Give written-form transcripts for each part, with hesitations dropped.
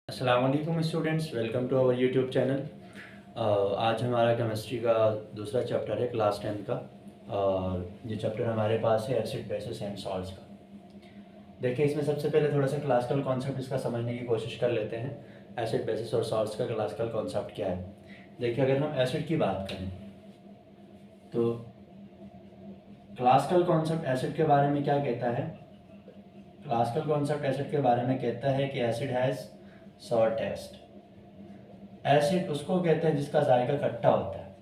अस्सलाम वालेकुम students, welcome to our YouTube channel. आज हमारा केमिस्ट्री का दूसरा चैप्टर है क्लास 10 का। और ये चैप्टर हमारे पास है एसिड बेसिस एंड सॉल्ट्स का। देखिए, इसमें सबसे पहले थोड़ा सा क्लासिकल कॉन्सेप्ट इसका समझने की कोशिश कर लेते हैं। एसिड बेसिस और सॉल्ट्स का क्लासिकल कॉन्सेप्ट क्या है। देखिए, अगर हम एसिड की बात करें तो क्लासिकल कॉन्सेप्ट एसिड के बारे में क्या कहता है। क्लासिकल कॉन्सेप्ट एसिड के बारे में कहता है कि acid has sour taste. Acid उसको कहते हैं जिसका जायका खट्टा होता है।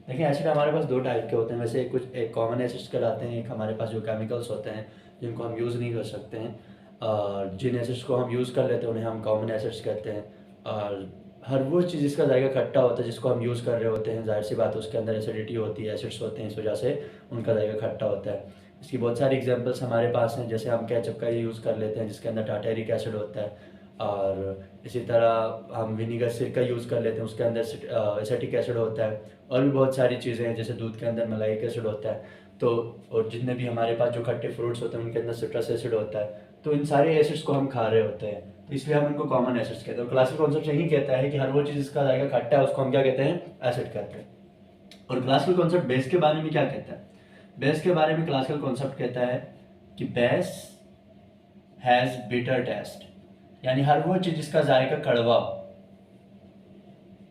देखिए, एसिड हमारे पास दो टाइप के होते हैं। वैसे एक कॉमन एसिड्स कहलाते हैं, एक हमारे पास जो केमिकल्स होते हैं जिनको हम यूज़ नहीं कर सकते हैं। और जिन एसिड्स को हम यूज़ कर लेते हैं उन्हें हम कॉमन एसिड्स कहते हैं। और हर वो चीज़ जिसका जायका खट्टा होता है जिसको हम यूज़ कर रहे होते हैं, जाहिर सी बात है उसके अंदर एसिडिटी होती है, एसिड्स होते हैं, इस वजह से उनका जायका खट्टा होता है। इसकी बहुत सारी एग्जांपल्स हमारे पास हैं, जैसे हम केचप का यूज़ कर लेते हैं जिसके अंदर टार्टेरिक एसिड होता है। और इसी तरह हम विनीगर सिरका यूज़ कर लेते हैं, उसके अंदर एसिटिक एसिड होता है। और भी बहुत सारी चीज़ें हैं, जैसे दूध के अंदर मलाइक एसिड होता है। तो और जितने भी हमारे पास जो खट्टे फ्रूट्स होते हैं उनके अंदर सिट्रस एसिड होता है। तो इन सारे एसिड्स को हम खा रहे होते हैं, तो इसलिए हम इनको कॉमन एसिड्स कहते हैं। और क्लासिकल कॉन्सेप्ट यही कहता है कि हर वो चीज़ जिसका जायका खट्टा है उसको हम क्या कहते हैं, एसिड कहते हैं। और क्लासिकल कॉन्सेप्ट बेस के बारे में क्या कहता है। बेस के बारे में क्लासिकल कॉन्सेप्ट कहता है कि बेस हैज़ बिटर टेस्ट, यानी हर वो चीज़ जिसका जायका कड़वा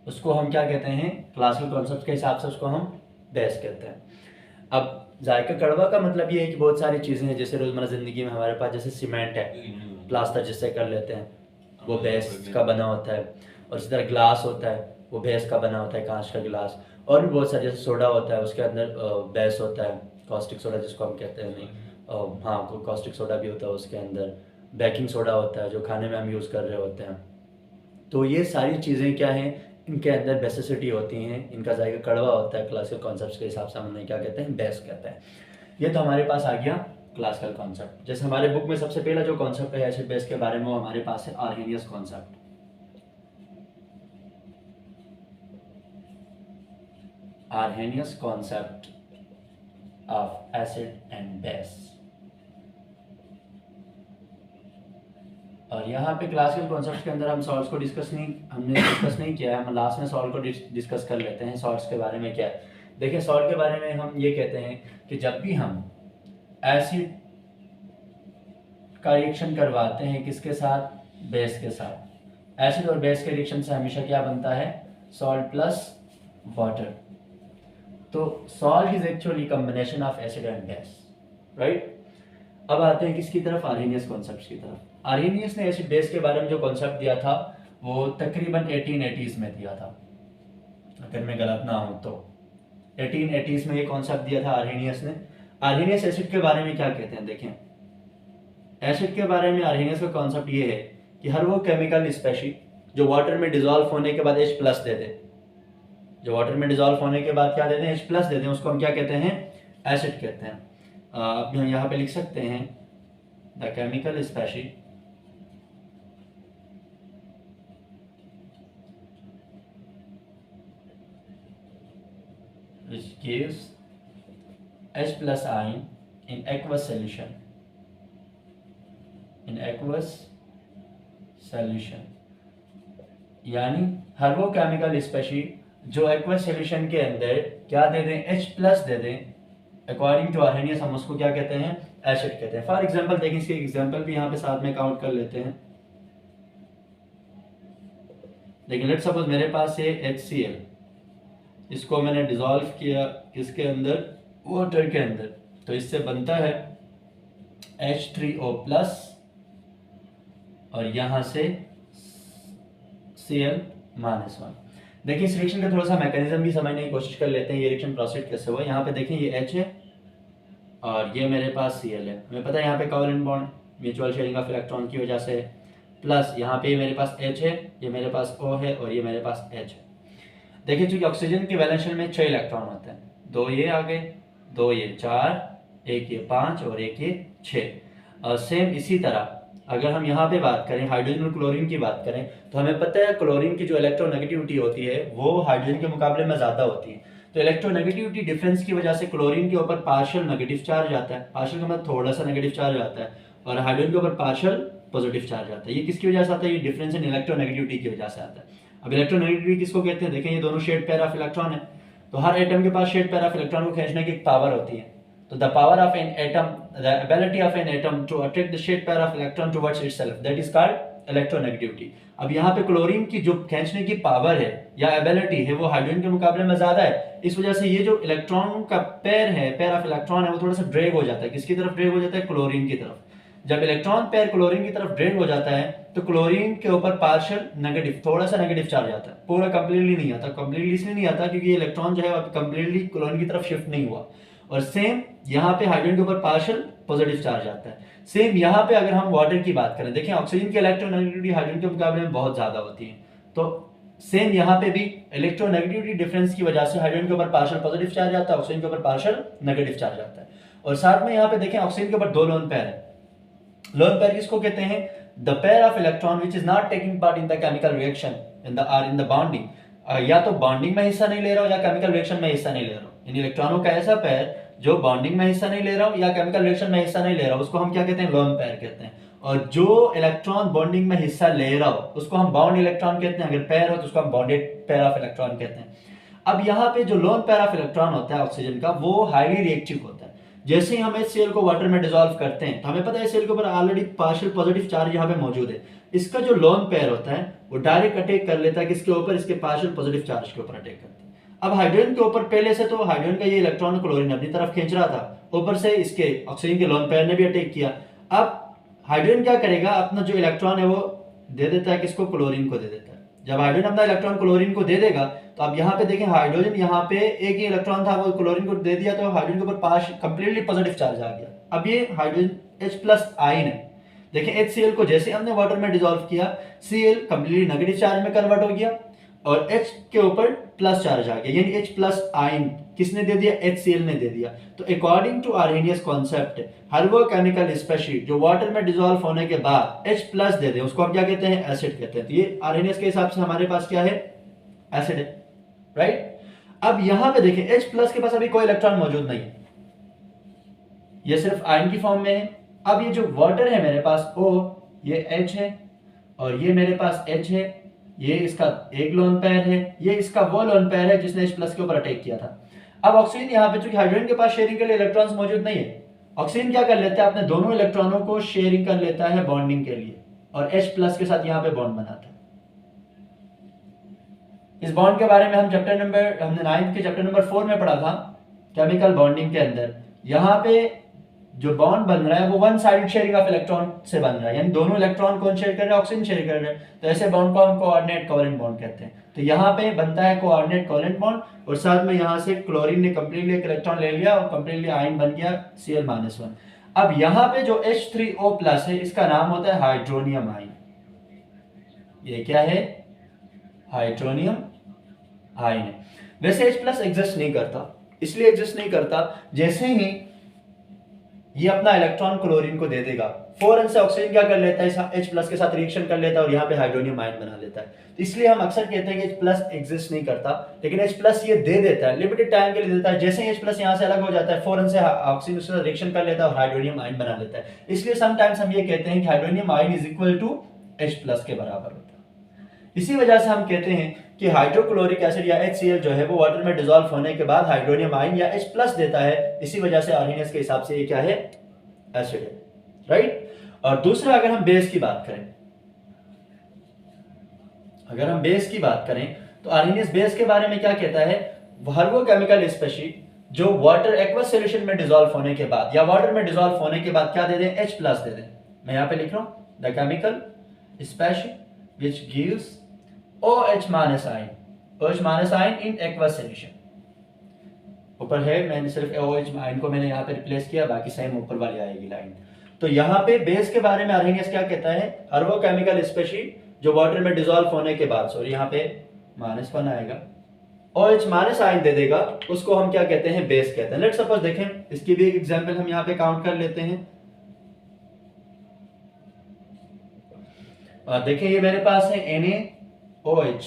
उसको हम क्या कहते हैं, क्लासिकल कॉन्सेप्ट के हिसाब से उसको हम बेस कहते हैं। अब जायका कड़वा का मतलब ये है कि बहुत सारी चीज़ें हैं, जैसे रोज़मर्रा ज़िंदगी में हमारे पास जैसे सीमेंट है, प्लास्टर जिससे कर लेते हैं वो बेस का बना होता है। और इसी तरह ग्लास होता है, वो बेस का बना होता है, कांच का गिलास। और भी बहुत सारे, जैसे सोडा होता है उसके अंदर बेस होता है, कॉस्टिक सोडा जिसको हम कहते हैं। नहीं, हाँ, कॉस्टिक सोडा भी होता है उसके अंदर। बेकिंग सोडा होता है जो खाने में हम यूज़ कर रहे होते हैं। तो ये सारी चीज़ें क्या हैं, इनके अंदर बेसिसिटी होती हैं, इनका जायका कड़वा होता है। क्लासिकल कॉन्सेप्ट के हिसाब से हम उन्हें क्या कहते हैं, बेस कहते हैं। ये तो हमारे पास आ गया क्लासिकल कॉन्सेप्ट। जैसे हमारे बुक में सबसे पहला जो कॉन्सेप्ट है एसिड बेस के बारे में, वो हमारे पास है Arrhenius concept. Arrhenius concept of acid and base. और यहाँ पे क्लासिकल कॉन्सेप्ट के अंदर हम सॉल्ट्स को हमने डिस्कस नहीं किया है। हम लास्ट में सॉल्ट को डिस्कस कर लेते हैं। सॉल्ट्स के बारे में क्या है, देखिए, सॉल्ट के बारे में हम ये कहते हैं कि जब भी हम एसिड का रिएक्शन करवाते हैं किसके साथ, बेस के साथ, एसिड और बेस के रिएक्शन से हमेशा क्या बनता है, सॉल्ट प्लस वाटर। तो salt is actually combination of acid and base, right. अब आते हैं किसकी तरफ, आर्हेनियस कॉन्सेप्ट की तरफ। आर्हेनियस ने एसिड बेस के बारे में जो कॉन्सेप्ट दिया था वो तकरीबन 1880s में दिया था, अगर मैं गलत ना हूं तो 1880s में ये कॉन्सेप्ट दिया था आर्हेनियस ने। आर्हेनियस एसिड के बारे में क्या कहते हैं, देखें, एसिड के बारे में आर्हेनियस का कॉन्सेप्ट ये है कि हर वो केमिकल स्पेशी जो वाटर में डिजोल्व होने के बाद H प्लस दे दे, जो वाटर में डिजोल्व होने के बाद क्या देते हैं, H प्लस देते हैं, उसको हम क्या कहते हैं, एसिड कहते हैं। अब हम यहाँ पे लिख सकते हैं the chemical species which gives H plus ion in aqueous solution, यानी हर वो केमिकल स्पेशी जो एक्वस सॉल्यूशन के अंदर क्या दे दें, H प्लस दे दें, अकॉर्डिंग टू आर्हेनियस हम उसको क्या कहते हैं, एसिड कहते हैं। फॉर एग्जांपल देखें, इसके एग्जांपल भी यहाँ पे साथ में काउंट कर लेते हैं। लेकिन लेट्स सपोज मेरे पास है HCl, इसको मैंने डिजोल्व किया किसके अंदर, वाटर के अंदर, तो इससे बनता है H3O प्लस और यहाँ से Cl-1। देखिए, इस रिएक्शन का थोड़ा सा मैकेनिज्म भी समझने की कोशिश कर लेते हैं। ये रिएक्शन प्रोसीड कैसे हुआ। यहाँ पे देखें, ये H है और ये मेरे पास Cl है। हमें पता है यहाँ पे covalent bond mutual sharing of electron की वजह से, प्लस यहाँ पे मेरे पास H है, ये मेरे पास O है और ये मेरे पास H है। देखिए, चूंकि ऑक्सीजन की वैलेंस शेल में 6 इलेक्ट्रॉन होते हैं, 2 ये आ गए, 2 ये 4, 1 ये 5 और 1 ये 6। और सेम इसी तरह अगर हम यहाँ पे बात करें, हाइड्रोजन और क्लोरीन की बात करें, तो हमें पता है क्लोरीन की जो इलेक्ट्रोनेगेटिविटी होती है वो हाइड्रोजन के मुकाबले में ज़्यादा होती है। तो इलेक्ट्रोनेगेटिविटी डिफरेंस की वजह से क्लोरीन के ऊपर पार्शियल नेगेटिव चार्ज आता है, पार्शियल का मतलब थोड़ा सा नेगेटिव चार्ज आता है, और हाइड्रोजन के ऊपर पार्शियल पॉजिटिव चार्ज आता है। ये किसकी वजह से आता है? ये डिफरेंस इन इलेक्ट्रोनेगेटिविटी की वजह से आता है। अब इलेक्ट्रोनेगेटिविटी किसको कहते हैं? देखें, ये दोनों शेड पेयर ऑफ इलेक्ट्रॉन है, तो हर एटम के पास शेड पेयर ऑफ इलेक्ट्रॉन को खींचने की एक पावर होती है। तो the power of an atom, the ability of an atom to attract the shared pair of electron towards itself, that is called electronegativity. अब यहाँ पे क्लोरीन की जो खींचने की पावर है या एबिलिटी है वो हाइड्रोजन के मुकाबले में ज्यादा है। इस वजह से ये जो इलेक्ट्रॉन का पेयर है, पेयर ऑफ इलेक्ट्रॉन है, वो थोड़ा सा ड्रैग हो जाता है। किसकी तरफ ड्रैग हो जाता है? क्लोरीन की तरफ। जब इलेक्ट्रॉन पेयर क्लोरीन की तरफ ड्रैग हो जाता है तो क्लोरीन के ऊपर पार्शियल नेगेटिव, थोड़ा सा नेगेटिव चार्ज आता है, पूरा कंप्लीटली नहीं आता। कंप्लीटली इसलिए नहीं आता क्योंकि ये इलेक्ट्रॉन जो है वो कंप्लीटली क्लोरीन की तरफ शिफ्ट नहीं हुआ। और सेम यहाँ पे हाइड्रोजन के ऊपर पार्शियल पॉजिटिव चार्ज आता है। सेम यहाँ पे अगर हम वाटर की बात करें, देखिए ऑक्सीजन की इलेक्ट्रोनेगेटिविटी हाइड्रोजन के मुकाबले में बहुत ज्यादा होती है। तो सेम यहाँ पे भी इलेक्ट्रोनेगेटिविटी डिफरेंस की वजह से हाइड्रोजन के ऊपर पार्शियल पॉजिटिव चार्ज आता है, ऑक्सीजन के ऊपर पार्शियल नेगेटिव चार्ज आता है। और साथ में यहाँ पे देखें ऑक्सीजन के ऊपर दो लोन पेयर है। लोन पेयर किसको कहते हैं? The pair of electron which is not taking part in the chemical reaction in the bonding. या तो बॉन्डिंग में हिस्सा नहीं ले रहा हो या केमिकल रिएक्शन में हिस्सा नहीं ले रहा हो। इन इलेक्ट्रॉनों का ऐसा पेयर जो बॉन्डिंग में हिस्सा नहीं ले रहा हो या केमिकल रिएक्शन में हिस्सा नहीं ले रहा हो, उसको हम क्या कहते हैं? लोन पेयर कहते हैं। और जो इलेक्ट्रॉन बॉन्डिंग में हिस्सा ले रहा हो उसको हम बाउंड इलेक्ट्रॉन कहते हैं। अगर पेयर हो तो उसको हम बॉन्डेड पेयर ऑफ इलेक्ट्रॉन कहते हैं। अब यहाँ पे जो लोन पेयर ऑफ इलेक्ट्रॉन होता है ऑक्सीजन का, वो हाईली रिएक्टिव होता है। जैसे ही हम HCl को वाटर में डिसॉल्व करते हैं तो हमें पता है HCl के ऊपर ऑलरेडी पार्शियल पॉजिटिव चार्ज यहाँ पे मौजूद है। इसका जो लोन पेयर होता है वो डायरेक्ट अटैक कर लेता है किसके ऊपर? इसके पार्शियल पॉजिटिव चार्ज के ऊपर अटैक करता है। अब हाइड्रोजन के ऊपर पहले से तो हाइड्रोजन का ये इलेक्ट्रॉन क्लोरीन अपनी तरफ खींच रहा था, ऊपर से इसके ऑक्सीजन के लोन पेयर ने भी अटैक किया। अब हाइड्रोजन क्या करेगा? अपना जो इलेक्ट्रॉन है वो दे देता है किसको? क्लोरीन को दे देता है। जब हाइड्रोजन अपना इलेक्ट्रॉन क्लोरीन को दे देगा तो अब यहाँ पे देखें हाइड्रोजन यहाँ पे एक ही इलेक्ट्रॉन था वो क्लोरीन को दे दिया, तो हाइड्रोजन के ऊपर पार्शियल कंप्लीटली पॉजिटिव चार्ज आ गया। अब ये हाइड्रोजन H+ आयन है। देखिए HCl को जैसे हमने वाटर में डिसॉल्व किया, Cl कंप्लीटली नेगेटिव चार्ज में कन्वर्ट हो गया और H के ऊपर प्लस चार्ज आ गया, यानी H+ आयन किसने दे दिया? HCl ने दे दिया। तो अकॉर्डिंग टू आर्हेनियस कॉन्सेप्ट, हर वो केमिकल स्पेशीज जो वाटर में डिसॉल्व होने के बाद H+ दे दे उसको हम क्या कहते हैं? एसिड कहते हैं। तो ये आर्हेनियस के हिसाब से हमारे पास क्या है? एसिड है, राइट। अब यहां पे देखिए H+ के पास अभी कोई इलेक्ट्रॉन मौजूद नहीं है, ये सिर्फ आयन की फॉर्म में है। अब ये जो वाटर है मेरे पास O, ये H है और ये मेरे पास H है, ये इसका एक लोन पेयर है, ये इसका वो लोन पेयर है जिसने H+ के ऊपर अटैक किया था। अब ऑक्सीजन यहाँ पे चूंकि हाइड्रोजन के पास शेयरिंग के लिए इलेक्ट्रॉन्स मौजूद नहीं है, ऑक्सीजन क्या कर लेता है? अपने दोनों इलेक्ट्रॉनों को शेयरिंग कर लेता है बॉन्डिंग के लिए और H+ के साथ यहाँ पे बॉन्ड बनाता है। इस बॉन्ड के बारे में हमने 9th के चैप्टर नंबर 4 में पढ़ा था केमिकल बॉन्डिंग के अंदर। यहाँ पे जो बॉन्ड बन रहा है वो one side sharing of electron से बन रहा है, यानी दोनों इलेक्ट्रॉन कौन शेयर कर रहे हैं? ऑक्सीजन शेयर कर रहे हैं। तो ऐसे बॉन्ड को हम कोऑर्डिनेट कोवेलेंट बॉन्ड कहते हैं। तो यहाँ पे बनता है कोऑर्डिनेट कोवेलेंट बॉन्ड और साथ में यहाँ से क्लोरीन ने कंप्लीटली एक इलेक्ट्रॉन ले लिया और कंप्लीटली आयन बन गया Cl-1। अब यहाँ पे जो H3O+ है इसका नाम होता है हाइड्रोनियम आयन। ये क्या है? हाइड्रोनियम आयन है। वैसे H+ एग्जिस्ट नहीं करता, इसलिए एग्जिस्ट नहीं करता जैसे ही ये अपना इलेक्ट्रॉन क्लोरीन को दे देगा, फौरन से ऑक्सीजन क्या कर लेता है? H+ के साथ रिएक्शन कर लेता है और यहाँ पे हाइड्रोनियम आयन बना लेता है। तो इसलिए हम अक्सर कहते हैं कि H+ एग्जिस्ट नहीं करता, लेकिन H+ ये दे देता है, लिमिटेड टाइम के लिए देता है। जैसे ही H+ यहाँ से अलग हो जाता है फौरन से ऑक्सीजन उसके साथ रिएक्शन कर लेता है और हाइड्रोनियम आयन बना लेता है। इसलिए समटाइम्स हम ये कहते हैं कि hydronium ion is equal to H+ के बराबर होता है। इसी वजह से हम कहते हैं कि हाइड्रोक्लोरिक एसिड या HCl जो है वो वाटर में डिसॉल्व होने के बाद हाइड्रोनियम आयन या H+ देता है। इसी वजह से आर्हेनियस के हिसाब से ये क्या है? एसिड है, राइट। और दूसरा अगर हम बेस की बात करें, तो आर्हेनियस बेस के बारे में क्या कहता है? हर वो केमिकल स्पेशीज जो वाटर एक्वस सॉल्यूशन में डिसॉल्व होने के बाद या वाटर में डिसॉल्व होने के बाद क्या दे दें? H+ दे दें। मैं यहाँ पे लिख रहा हूं the chemical species which gives OH- ion in aqueous solution। ऊपर है, मैंने सिर्फ OH आयन को मैंने यहाँ पे रिप्लेस किया, बाकी सेम ऊपर वाली आएगी लाइन। तो यहाँ पे बेस के बारे में आर्हेनियस क्या कहता है? हर वो केमिकल स्पेशीज जो वाटर में डिसॉल्व होने के बाद, सॉरी यहाँ पे -1 आएगा, OH- आयन दे देगा, उसको हम क्या कहते हैं? बेस कहते हैं। लेट्स सपोज देखें, इसकी भी एक एग्जांपल हम यहाँ पे काउंट कर लेते हैं। देखें ये मेरे पास है NaOH।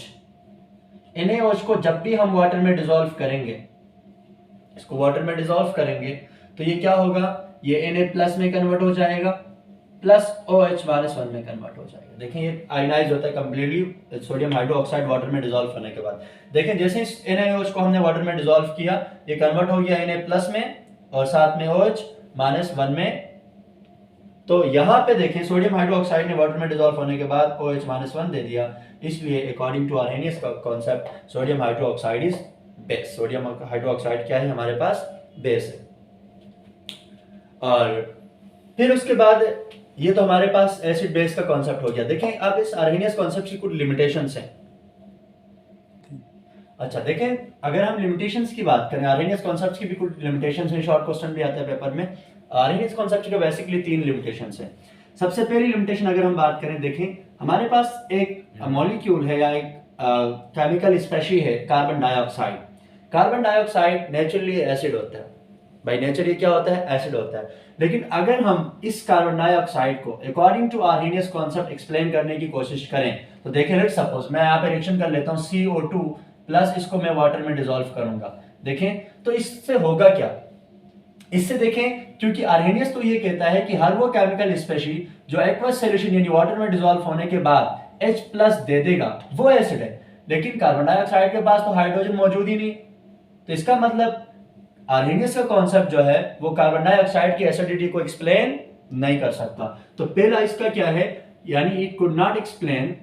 NaOH को जब भी हम वाटर में डिसॉल्व करेंगे, इसको वाटर में डिसॉल्व करेंगे तो ये क्या होगा? ये Na+ में कन्वर्ट हो जाएगा प्लस OH माइनस 1 में कन्वर्ट हो जाएगा। देखें ये आयनाइज होता है कंप्लीटली सोडियम हाइड्रोक्साइड वाटर में डिसॉल्व होने के बाद। देखें जैसे इस NaOH को हमने वाटर में डिसॉल्व किया, ये कन्वर्ट हो गया Na प्लस में और साथ में OH माइनस 1 में। तो यहाँ पे देखें सोडियम हाइड्रोक्साइड ने वाटर में डिसॉल्व होने के बाद OH माइनस 1 दे दिया, इसलिए अकॉर्डिंग टू आर्हेनियस का concept sodium hydroxide is base. Sodium hydroxide क्या है, हमारे पास बेस है। और फिर उसके बाद ये तो हमारे पास एसिड बेस का कॉन्सेप्ट हो गया। देखें अब इस आर्हेनियस कॉन्सेप्ट की कुछ लिमिटेशंस हैं। अच्छा देखें, अगर हम लिमिटेशंस की बात करें, आर्हेनियस कॉन्सेप्ट्स की भी कुछ लिमिटेशंस हैं, शॉर्ट क्वेश्चन भी आता है पेपर में। आर्हेनियस कॉन्सेप्ट के बेसिकली 3 लिमिटेशंस हैं। सबसे पहली लिमिटेशन अगर हम बात करें, देखें हमारे पास एक मॉलिक्यूल है या एक केमिकल स्पेशी है carbon dioxide. Carbon dioxide naturally acid होता है, बाय नेचर ये क्या होता है, एसिड होता है। लेकिन अगर हम इस कार्बन डाइऑक्साइड को according to Arrhenius concept explain करने की कोशिश करें, तो देखें लेट्स सपोज मैं यहाँ पे रिएक्शन कर लेता हूँ CO2 प्लस इसको मैं वाटर में डिसॉल्व करूंगा। देखें तो इससे होगा क्या, इससे देखें क्योंकि आर्हेनियस तो ये कहता है कि हर वो केमिकल स्पेशी जो एक्वस सॉल्यूशन यानी वाटर में डिसॉल्व होने के बाद H प्लस दे देगा वो एसिड है। लेकिन कार्बन डाइऑक्साइड के पास तो हाइड्रोजन मौजूद ही नहीं, तो इसका मतलब आर्हेनियस का कॉन्सेप्ट जो है वो कार्बन डाइऑक्साइड की एसिडिटी को एक्सप्लेन नहीं कर सकता। तो पहला इसका क्या है, यानी it could not explain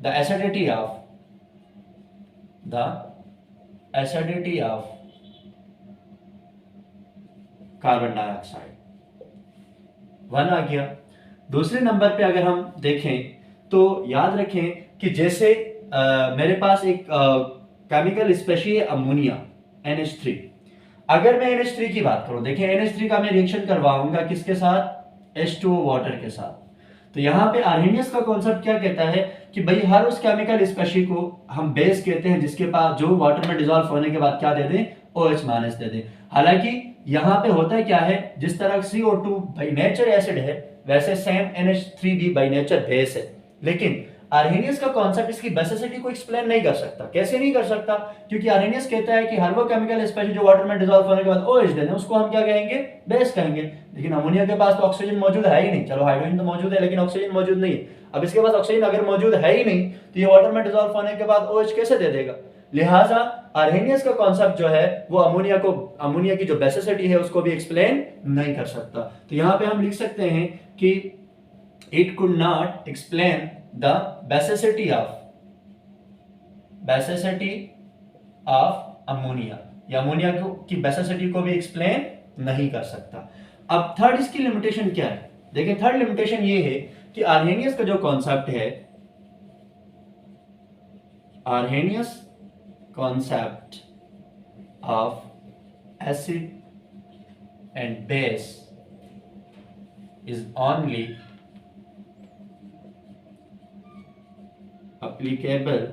the acidity of carbon dioxide. 1 आ गया। दूसरे नंबर पे अगर हम देखें तो याद रखें कि जैसे मेरे पास एक केमिकल स्पेशी है अमोनिया NH3। अगर मैं NH3 की बात करूं, देखिए NH3 का मैं रिएक्शन करवाऊंगा किसके साथ, H2O वाटर के साथ। तो यहाँ पे आर्हेनियस का कॉन्सेप्ट क्या कहता है कि भाई हर उस केमिकल स्पेशी को हम बेस कहते हैं जिसके पास जो वाटर में डिसॉल्व होने के बाद क्या दे दें, OH माइनस दे दें। हालांकि यहाँ पे होता है क्या है, जिस तरह CO2 बाय नेचर एसिड है वैसे सेम NH3 भी बाय नेचर बेस है। लेकिन आर्हेनियस का कॉन्सेप्ट इसकी बेसिसिटी को एक्सप्लेन नहीं कर सकता। कैसे नहीं कर सकता, क्योंकि आर्हेनियस कहता है कि हर वो केमिकल स्पेशी जो वाटर में डिसॉल्व होने के बाद OH दे दें उसको हम क्या कहेंगे, बेस कहेंगे। लेकिन अमोनिया के पास तो ऑक्सीजन मौजूद है ही नहीं, चलो हाइड्रोजन तो मौजूद है लेकिन ऑक्सीजन मौजूद नहीं है। अब इसके पास ऑक्सीजन अगर मौजूद है ही नहीं तो ये वाटर में डिसॉल्व होने के बाद OH कैसे दे देगा। लिहाजा आर्हेनियस का कॉन्सेप्ट जो है वो अमोनिया की जो बेसिसिटी है उसको भी एक्सप्लेन नहीं कर सकता। तो यहाँ पे हम लिख सकते हैं कि it could not explain the basicity of ammonia, या अमोनिया की बेसिसिटी को भी एक्सप्लेन नहीं कर सकता। अब थर्ड इसकी लिमिटेशन क्या है, देखिए थर्ड लिमिटेशन ये है कि आर्हेनियस का जो कॉन्सेप्ट है, Arrhenius concept of acid and base is only applicable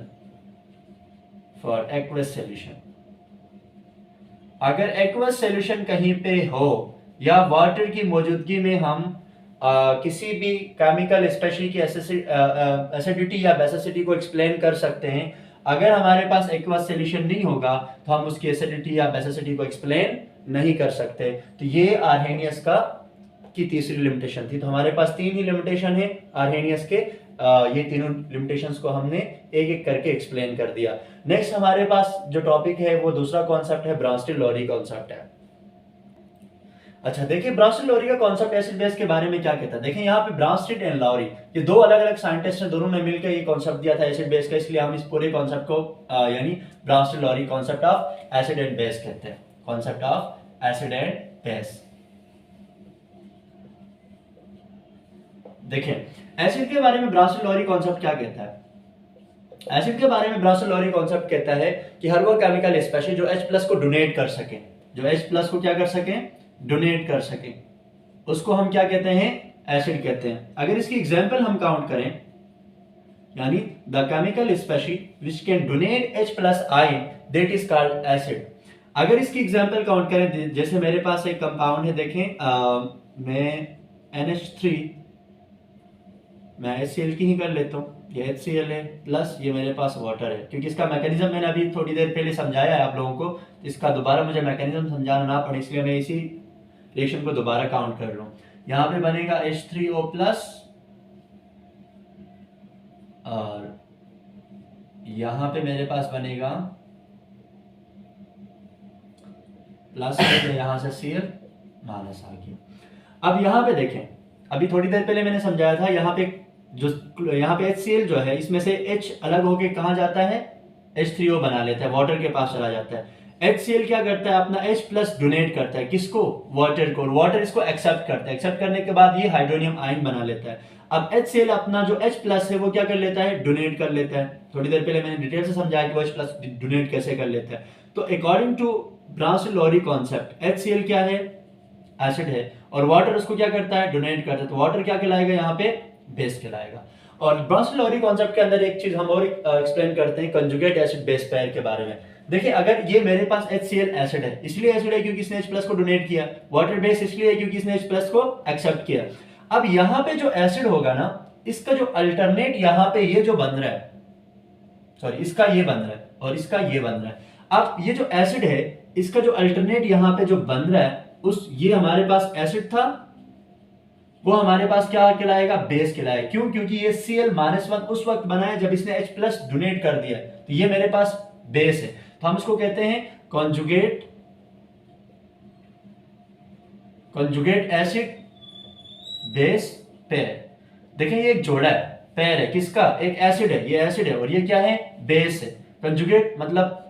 for aqueous solution। अगर एक्वस सॉल्यूशन कहीं पे हो या वाटर की मौजूदगी में हम किसी भी केमिकल स्पेशी की एसिडिटी या बेसिसिटी को एक्सप्लेन कर सकते हैं। अगर हमारे पास एक्वस सॉल्यूशन नहीं होगा तो हम उसकी एसिडिटी या बेसिसिटी को एक्सप्लेन नहीं कर सकते। तो ये आर्हेनियस की तीसरी लिमिटेशन थी। तो हमारे पास 3 ही लिमिटेशन है आर्हेनियस के। ये तीनों लिमिटेशंस को हमने एक एक करके एक्सप्लेन कर दिया। नेक्स्ट हमारे पास जो टॉपिक है वो दूसरा कॉन्सेप्ट है, ब्रांस्टिल-लॉरी कॉन्सेप्ट है। अच्छा देखिए ब्रांस्टिल-लॉरी का कॉन्सेप्ट एसिड बेस के बारे में क्या कहता है। देखिए यहाँ पे ब्रांस्टिल एंड लॉरी ये 2 अलग अलग साइंटिस्ट हैं, दोनों ने मिलकर ये कॉन्सेप्ट दिया था एसिड बेस का, इसलिए हम इस पूरे कॉन्सेप्ट को यानी Bronsted Lowry concept of acid and base कहते हैं। Concept of acid and base. देखिए एसिड के बारे में ब्रांस्टिल-लॉरी कॉन्सेप्ट क्या कहता है। एसिड के बारे में ब्रांस्टिल-लॉरी कॉन्सेप्ट कहता है कि हर वो केमिकल स्पेशी जो H+ को डोनेट कर सके, जो H+ को क्या कर सके, डोनेट कर सके, उसको हम क्या कहते हैं, एसिड कहते हैं। अगर इसकी एग्जांपल हम काउंट करें, यानी the chemical species which can donate H+ ion that is called acid. अगर इसकी एग्जांपल काउंट करें, जैसे मेरे पास एक कंपाउंड है, देखें मैं NH3 मैं HCl की ही कर लेता हूँ, ये HCl है प्लस ये मेरे पास वाटर है। क्योंकि इसका मैकेनिज्म मैंने अभी थोड़ी देर पहले समझाया है आप लोगों को, इसका दोबारा मुझे मैकेनिज्म समझाना ना पड़े इसलिए मैं इसी रिएक्शन को दोबारा काउंट कर रहा हूँ। यहाँ पे बनेगा H3O प्लस और यहाँ पे मेरे पास बनेगा प्लस, यहाँ से Cl माइनस आ गया। अब यहाँ पे देखें, अभी थोड़ी देर पहले मैंने समझाया था यहाँ पे HCl जो है इसमें से H अलग होके कहाँ जाता है, H3O बना लेता है, वाटर के पास चला जाता है। HCl क्या करता है, अपना H प्लस डोनेट करता है, किसको, वाटर को, और वाटर इसको एक्सेप्ट करता है। एक्सेप्ट करने के बाद ये हाइड्रोनियम आयन बना लेता है। अब HCl अपना जो H प्लस है वो क्या कर लेता है, डोनेट कर लेता है। थोड़ी देर पहले मैंने डिटेल से समझाया कि वो H प्लस डोनेट कैसे कर लेता है। तो according to Brown Lowry concept HCl क्या है, एसिड है, और वाटर उसको क्या करता है, डोनेट करता है। तो वाटर क्या कहलाएगा, यहाँ पे बेस कहलाएगा। और ब्राउन-लॉरी कॉन्सेप्ट के अंदर एक चीज हम और एक्सप्लेन करते हैं, कंजुगेट एसिड बेस पेयर के बारे में। देखिए, अगर ये मेरे पास HCl एसिड है, इसलिए एसिड है क्योंकि इसने H प्लस को डोनेट किया, वाटर बेस इसलिए है क्योंकि इसने H प्लस को एक्सेप्ट किया। अब यहाँ पे जो एसिड होगा ना, इसका जो अल्टरनेट यहाँ पे ये जो बन रहा है, सॉरी इसका ये बन रहा है और इसका ये बन रहा है। अब ये जो एसिड है इसका जो अल्टरनेट यहाँ पे जो बन रहा है, ये हमारे पास एसिड था, वो हमारे पास क्या कहलाएगा, बेस कहलाएगा। क्यों, क्योंकि ये Cl-1 उस वक्त बना है जब इसने H प्लस डोनेट कर दिया, तो ये मेरे पास बेस है। तो हम इसको कहते हैं कॉन्जुगेट एसिड बेस पेयर। देखें, ये एक जोड़ा है, पेयर है किसका, एक एसिड है, ये एसिड है और ये क्या है, बेस है। कंजुगेट मतलब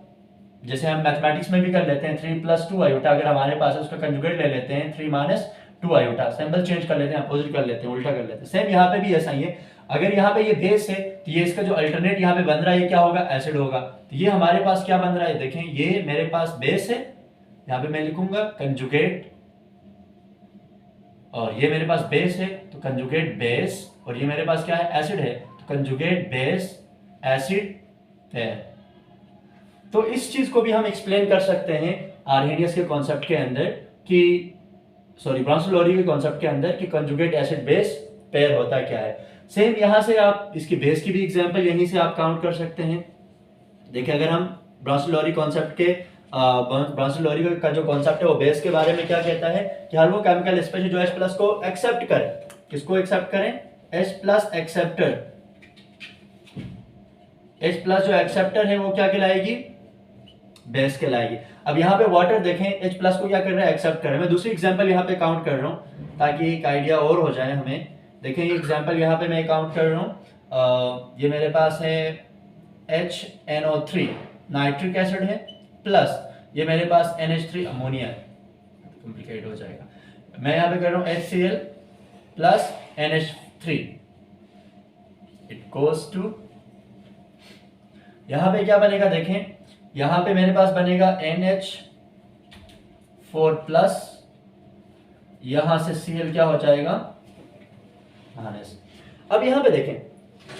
जैसे हम मैथमेटिक्स में भी कर लेते हैं 3 + 2 आयोटा, अगर हमारे पास है उसका कंजुगेट ले लेते हैं 3 - 2 आयोटा, सिंबल चेंज कर लेते हैं, अपोजिट कर लेते हैं, उल्टा कर लेते हैं। सेम यहाँ पे भी ऐसा ही है। अगर यहाँ पे ये बेस है तो ये इसका जो अल्टरनेट यहाँ पे बन रहा है ये क्या होगा, एसिड होगा। तो ये हमारे पास क्या बन रहा है, देखें ये मेरे पास बेस है, यहाँ पे मैं लिखूंगा कंजुगेट, और ये मेरे पास बेस है तो कंजुगेट बेस, और ये मेरे पास क्या है, एसिड है, तो कंजुगेट बेस एसिड पेयर। तो इस चीज को भी हम एक्सप्लेन कर सकते हैं आर्हेनियस के कॉन्सेप्ट के अंदर कि ब्राउन-लॉरी के कॉन्सेप्ट के अंदर कि कंजुगेट एसिड बेस पेयर होता क्या है। सेम यहां से आप इसकी बेस की भी एग्जांपल यहीं से आप काउंट कर सकते हैं। देखिए, अगर हम ब्राउन-लॉरी कॉन्सेप्ट के ब्राउन-लॉरी का जो कॉन्सेप्ट है वो बेस के बारे में क्या कहता है कि हर वो केमिकल स्पेशल जो H प्लस को एक्सेप्ट करे, किसको एक्सेप्ट करें, H plus acceptor. H plus जो एक्सेप्टर है वो क्या कहलाएगी, बेस कहलाएगी। अब यहाँ पे वाटर देखें, H प्लस को क्या कर रहा है, एक्सेप्ट कर रहा है। मैं दूसरी एग्जांपल यहाँ पे काउंट कर रहा हूँ ताकि एक आइडिया और हो जाए हमें। देखें, ये एग्जांपल यहाँ पे मैं काउंट कर रहा हूँ। ये मेरे पास है HNO3 नाइट्रिक एसिड है, प्लस ये मेरे पास NH3 अमोनिया है, कॉम्प्लिकेट हो जाएगा। मैं यहाँ पे कर रहा हूँ HCl plus NH3, it goes to, यहाँ पे क्या बनेगा, देखें यहाँ पे मेरे पास बनेगा NH4 प्लस, यहां से Cl क्या हो जाएगा, माइनस। अब यहाँ पे देखें,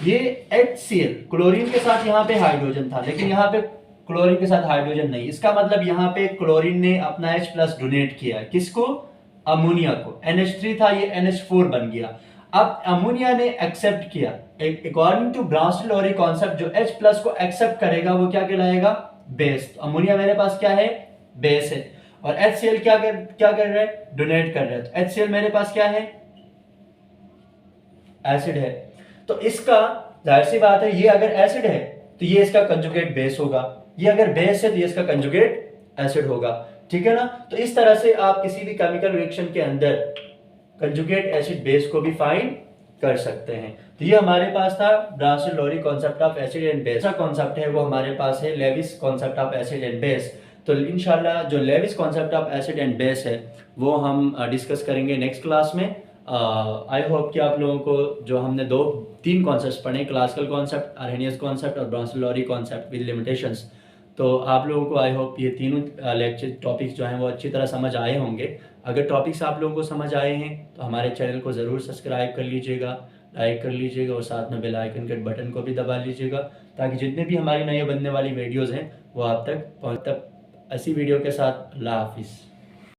ये HCl क्लोरीन के साथ यहाँ पे हाइड्रोजन था, लेकिन यहाँ पे क्लोरीन के साथ हाइड्रोजन नहीं। इसका मतलब यहाँ पे क्लोरीन ने अपना H प्लस डोनेट किया है, किसको, अमोनिया को। NH3 था, ये NH4 बन गया। अब अमोनिया ने एक्सेप्ट किया, अकॉर्डिंग टू ब्राउन-लॉरी कॉन्सेप्ट जो H प्लस को एक्सेप्ट करेगा वो क्या कहलाएगा, बेस। तो अमोनिया मेरे पास क्या है, बेस है, और HCl क्या कर रहा है, डोनेट कर रहा है। तो HCl मेरे पास क्या है, एसिड है। तो इसका जाहिर सी बात है, ये अगर एसिड है तो ये इसका कंजुगेट बेस होगा, ये अगर बेस है तो ये इसका कंजुगेट एसिड होगा, ठीक है ना। तो इस तरह से आप किसी भी केमिकल रिएक्शन के अंदर कंजुगेट एसिड बेस को भी फाइंड कर सकते हैं। तो ये हमारे पास था Brown Lowry concept of acid and base. दूसरा कॉन्सेप्ट है वो हमारे पास है Lewis concept of acid and base. तो इंशाल्लाह जो Lewis concept of acid and base है वो हम डिस्कस करेंगे नेक्स्ट क्लास में। आई होप कि आप लोगों को जो हमने 2-3 कॉन्सेप्ट पढ़े, क्लासिकल कॉन्सेप्ट, आर्हेनियस कॉन्सेप्ट और ब्राउन-लॉरी कॉन्सेप्ट विद लिमिटेशंस, तो आप लोगों को आई होप ये तीनों लेक्चर टॉपिक्स जो हैं वो अच्छी तरह समझ आए होंगे। अगर टॉपिक्स आप लोगों को समझ आए हैं तो हमारे चैनल को ज़रूर सब्सक्राइब कर लीजिएगा, लाइक कर लीजिएगा और साथ में बेल आइकन के बटन को भी दबा लीजिएगा ताकि जितने भी हमारी नए बनने वाली वीडियोज़ हैं वो आप तक ऐसी वीडियो के साथ। अल्लाह हाफिज़।